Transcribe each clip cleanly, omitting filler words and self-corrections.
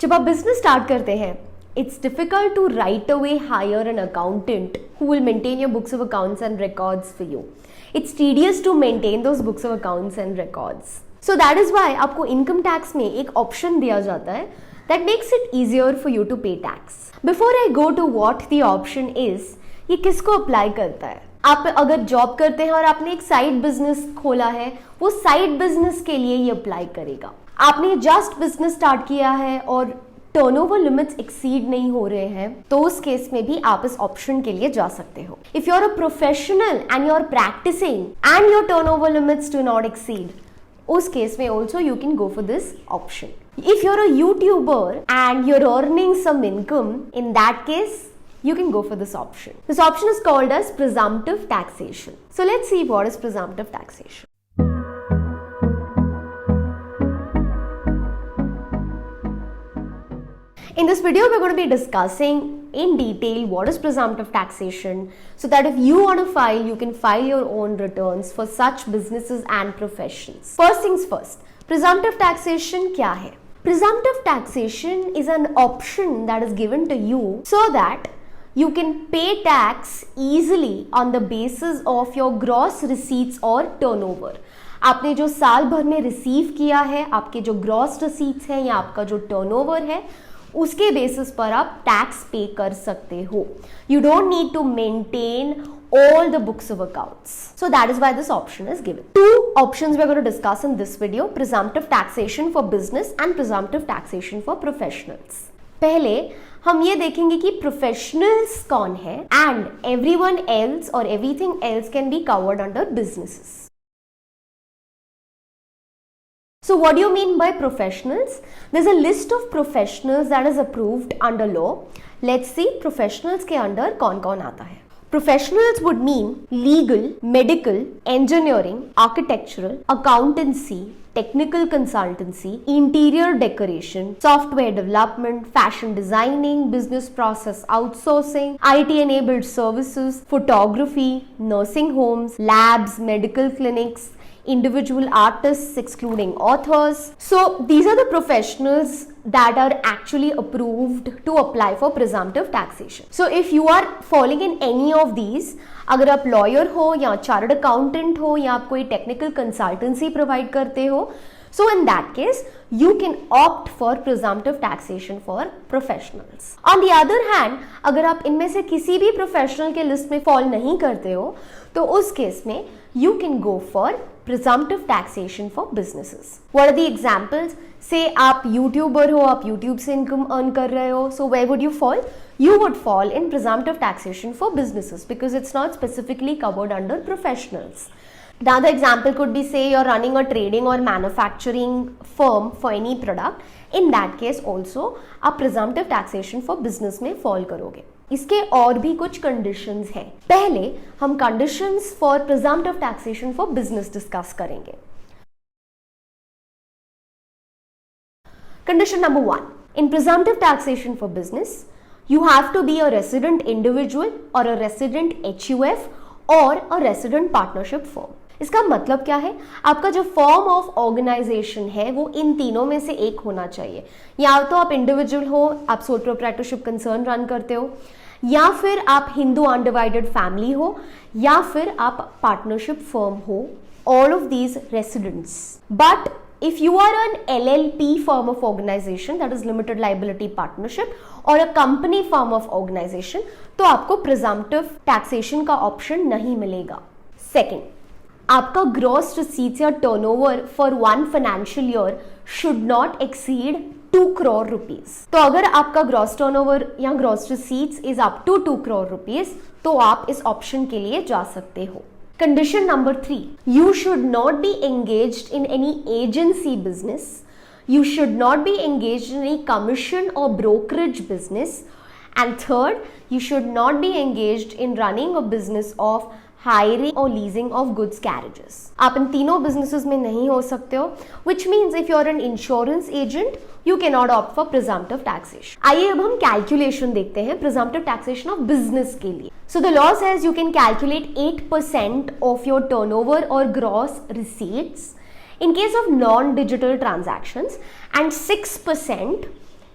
जब आप business start करते हैं, it's difficult to right away hire an accountant who will maintain your books of accounts and records for you. It's tedious to maintain those books of accounts and records. So that is why आपको income tax में एक option दिया जाता है that makes it easier for you to pay tax. Before I go to what the option is, ये किसको apply करता है? आप अगर जॉब करते हैं और आपने एक साइड बिजनेस खोला है, वो साइड बिजनेस के लिए ये अप्लाई करेगा. आपने जस्ट बिजनेस स्टार्ट किया है और टर्नओवर लिमिट्स एक्सीड नहीं हो रहे हैं, तो उस केस में भी आप इस ऑप्शन के लिए जा सकते हो. If you are a professional and you are practising and your turnover limits do not exceed, उस केस में also you can go for this option. If you are a YouTuber and you are earning some income, in that case you can go for this option. This option is called as presumptive taxation. So let's see what is presumptive taxation. In this video, we're going to be discussing in detail what is presumptive taxation, so that if you want to file, you can file your own returns for such businesses and professions. First things first, presumptive taxation क्या है? Presumptive taxation is an option that is given to you so that you can pay tax easily on the basis of your gross receipts or turnover. आपने जो साल भर में receive किया है, आपके जो ग्रॉस रिसीट्स हैं या आपका जो टर्नओवर है, उसके बेसिस पर आप टैक्स पे कर सकते हो. You don't need to maintain all the books of accounts. So that is why this option is given. Two options we are going to discuss in this video: presumptive taxation for business and presumptive taxation for professionals. पहले हम ये देखेंगे कि professionals कौन है and everyone else और everything else can be covered under businesses. So what do you mean by professionals? There's a list of professionals that is approved under law. Let's see professionals के अंदर कौन कौन आता है. Professionals would mean legal, medical, engineering, architectural, accountancy, technical consultancy, interior decoration, software development, fashion designing, business process outsourcing, IT-enabled services, photography, nursing homes, labs, medical clinics, individual artists excluding authors. So these are the professionals that are actually approved to apply for presumptive taxation. So if you are falling in any of these, अगर आप lawyer हो या chartered accountant हो या आप कोई technical consultancy provide करते हो, so in that case you can opt for presumptive taxation for professionals. On the other hand, अगर आप इनमें से किसी भी प्रोफेशनल के लिस्ट में फॉल नहीं करते हो, तो उस केस में you can go for presumptive taxation for businesses. What are the examples? Say आप यूट्यूबर हो, आप यूट्यूब से इनकम अर्न कर रहे हो, so where would you fall? You would fall in presumptive taxation for businesses because it's not specifically covered under professionals. Another example could be, say you're running a trading or manufacturing firm for any product. In that case also आप presumptive taxation for business में fall करोगे. इसके और भी कुछ conditions हैं. पहले हम conditions for presumptive taxation for business discuss करेंगे. Condition number 1, in presumptive taxation for business you have to be a resident individual or a resident HUF or a resident partnership firm. इसका मतलब क्या है? आपका जो फॉर्म ऑफ ऑर्गेनाइजेशन है वो इन तीनों में से एक होना चाहिए. या तो आप इंडिविजुअल हो, आप सोल प्रोप्राइटरशिप कंसर्न रन करते हो, या फिर आप हिंदू अनडिवाइडेड फैमिली हो, या फिर आप पार्टनरशिप फर्म हो. All of these residents. But if you are an LLP form of organization, that is limited liability partnership, or a company form of organization, तो आपको presumptive taxation का option नहीं मिलेगा. Second, आपका gross receipts या turnover for one financial year should not exceed 2 crore rupees. तो अगर आपका gross turnover या gross receipts is up to 2 crore rupees, तो आप इस option के लिए जा सकते हो. Condition number 3, you should not be engaged in any agency business. You should not be engaged in any commission or brokerage business. And third, you should not be engaged in running a business of hiring or leasing of goods carriages. आप इन तीनों businesses में नहीं हो सकते हो, which means if you are an insurance agent, you cannot opt for presumptive taxation. आइए अब हम calculation देखते हैं presumptive taxation of business के लिए. So the law says you can calculate 8% of your turnover or gross receipts in case of non-digital transactions and 6%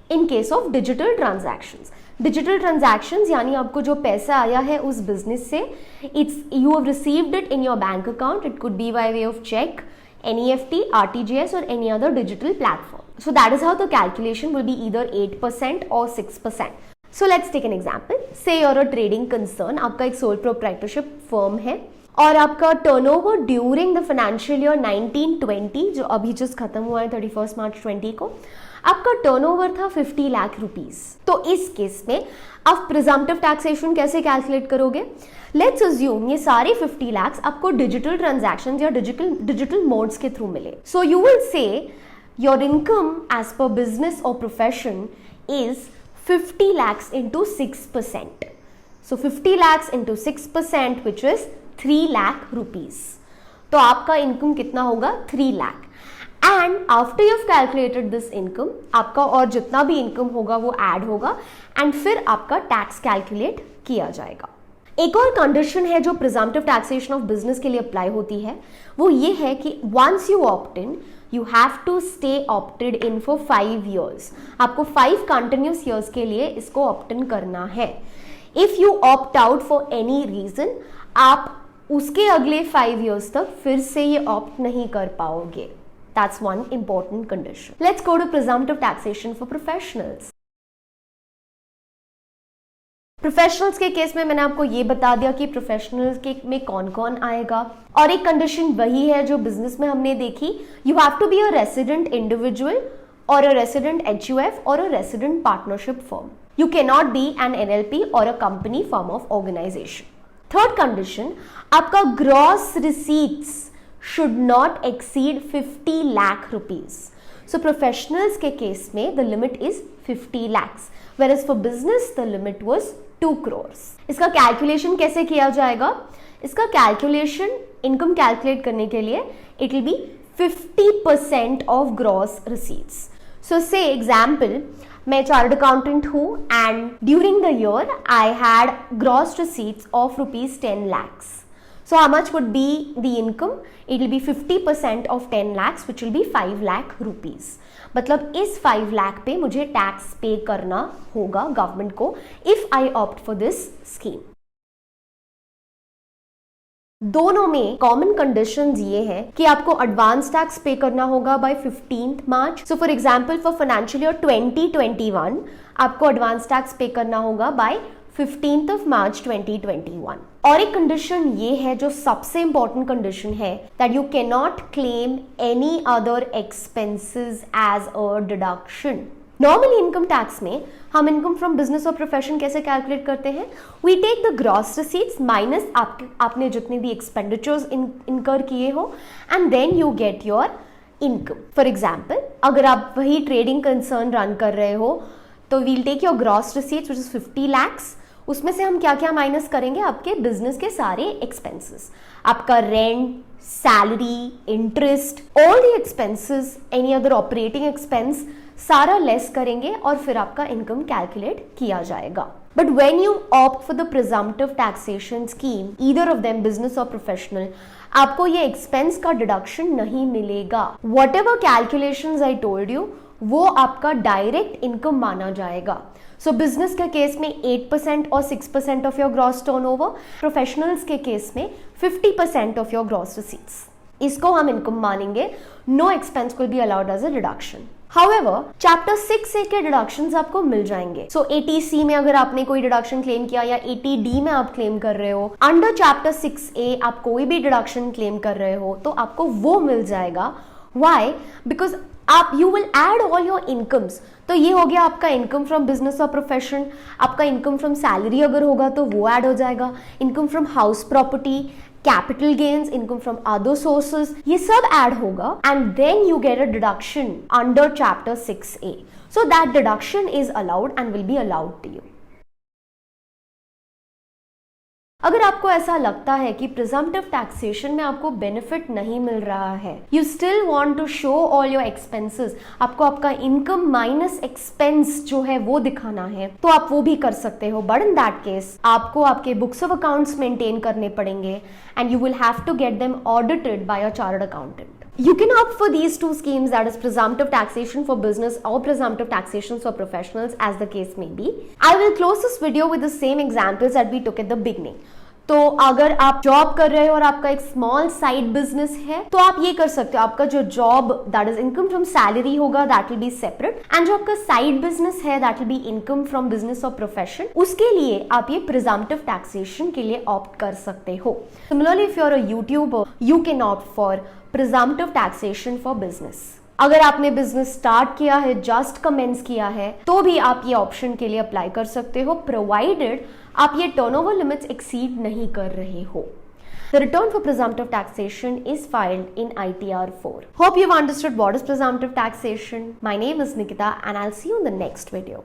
in case of digital transactions. Digital transactions यानी आपको जो पैसा आया है उस बिजनेस से, it's you have received it in your bank account, it could be by way of cheque, NEFT, RTGS or any other digital platform. So that is how the calculation will be either 8% or 6%. So let's take an example. Say you're a trading concern, आपका एक sole proprietorship firm है और आपका turnover during the financial year 1920 जो अभी just खत्म हुआ है 31 मार्च 20 को, आपका टर्नओवर था 50 लाख रुपीस। तो इस केस में आप प्रिजम्पटिव टैक्सेशन कैसे कैलकुलेट करोगे? लेट्स अज्यूम ये सारे 50 लाख आपको डिजिटल ट्रांजैक्शंस या डिजिटल मोड्स के थ्रू मिले। So you will say your income as per business और profession is 50 lakhs into 6%. So 50 lakhs into 6% which is 3 lakh rupees. तो आपका इनकम कितना होगा? 3 lakh. And after you've calculated this income, आपका और जितना भी इनकम होगा वो ऐड होगा एंड फिर आपका टैक्स कैलकुलेट किया जाएगा। एक और कंडीशन है जो प्रिजम्पटिव टैक्सेशन ऑफ बिजनेस के लिए अप्लाई होती है, वो ये है कि once you opt in you have to stay opted in for 5 years. आपको 5 continuous years के लिए इसको opt in करना है. If you opt out for any reason, आप उसके अगले 5 years तक फिर से ये opt नहीं कर पाओगे. That's one important condition. Let's go to presumptive taxation for professionals. Professionals के केस में मैंने आपको ये बता दिया कि प्रोफेशनल्स के में कौन कौन आएगा, और एक कंडीशन वही है जो बिजनेस में हमने देखी, you have to be a resident individual और अ रेसिडेंट HUF और a resident partnership firm. You can not be an NLP और a company form of organisation. Third condition, आपका gross receipts should not exceed 50 lakh rupees. So professionals के case में the limit is 50 lakhs, whereas for business the limit was 2 crores. इसका calculation कैसे किया जाएगा? इसका calculation income calculate करने के लिए it will be 50% of gross receipts. So say example, मैं चार्टर्ड अकाउंटेंट हूँ and during the year I had gross receipts of ₹10 lakhs. So how much would be the income? It will be 50% of 10 lakhs which will be 5 lakh rupees. मतलब इस 5 लाख पे मुझे tax pay करना होगा government को if I opt for this scheme. दोनों में common conditions ये है कि आपको एडवांस टैक्स पे करना होगा by 15th March. So for example for financial year 2021 आपको एडवांस टैक्स पे करना होगा बाय 15th of March 2021. और एक कंडीशन ये है जो सबसे इंपॉर्टेंट कंडीशन है, that you can not claim any other expenses as a deduction. Normally income tax में हम इनकम फ्रॉम बिजनेस और प्रोफेशन कैसे कैलकुलेट करते हैं? We take the gross receipts minus आपने जितने भी एक्सपेंडिचर्स इनकर किए हो and then you get your income. For example, अगर आप वही ट्रेडिंग कंसर्न रन कर रहे हो तो we'll take your gross receipts which is 50 lakhs. उसमें से हम क्या क्या माइनस करेंगे? आपके बिजनेस के सारे एक्सपेंसेस, आपका rent, salary, interest, all the expenses, any other operating expense, सारा लेस करेंगे और फिर आपका इनकम कैलकुलेट किया जाएगा. But when you opt for the presumptive taxation scheme, either of them business और प्रोफेशनल, आपको ये एक्सपेंस का डिडक्शन नहीं मिलेगा. What ever calculations I told you वो आपका डायरेक्ट इनकम माना जाएगा. सो बिजनेस के केस में 8% और 6% of your gross turnover, professionals के केस में 50% ऑफ योर ग्रॉस रिसीट्स. इसको हम इनकम मानेंगे. No expense will be allowed as a deduction. However, chapter 6A के डिडक्शंस आपको मिल जाएंगे. सो 80C में अगर आपने कोई डिडक्शन क्लेम किया या 80D में आप क्लेम कर रहे हो, अंडर चैप्टर 6A आप कोई भी डिडक्शन क्लेम कर रहे हो तो आपको वो मिल जाएगा. Why? Because आप you will add all your incomes. तो ये हो गया आपका इनकम फ्रॉम बिजनेस और प्रोफेशन. आपका इनकम फ्रॉम सैलरी अगर होगा तो वो ऐड हो जाएगा. Income from house property, capital gains, income from other sources, ये सब ऐड होगा and then you get a deduction under chapter 6A. So that deduction is allowed and will be allowed to you. अगर आपको ऐसा लगता है कि presumptive taxation में आपको बेनिफिट नहीं मिल रहा है, you still want to show all your expenses, आपको आपका इनकम माइनस एक्सपेंस जो है वो दिखाना है, तो आप वो भी कर सकते हो. बट इन दैट केस आपको आपके बुक्स ऑफ अकाउंट्स मेंटेन करने पड़ेंगे and you will have to get them audited by a chartered accountant. You can opt for these two schemes, that is presumptive taxation for business or presumptive taxation for professionals, as the case may be. I will close this video with the same examples that we took at the beginning. तो अगर आप job कर रहे हो और आपका एक small side business है तो आप ये कर सकते हो, आपका जो job that is income from salary होगा that will be separate, and जो आपका साइड बिजनेस है that will be income from business और प्रोफेशन, उसके लिए आप ये प्रिजम्पटिव टैक्सेशन के लिए ऑप्ट कर सकते हो. Similarly if you are a YouTuber you can opt for presumptive taxation for business. अगर आपने बिजनेस स्टार्ट किया है, जस्ट कमेंस किया है, तो भी आप ये ऑप्शन के लिए अप्लाई कर सकते हो, प्रोवाइडेड आप ये टर्नओवर लिमिट्स एक्सीड नहीं कर रहे हो. The return for presumptive taxation is filed in ITR 4. Hope you've understood what is presumptive taxation. My name is Nikita and I'll see you in the next video.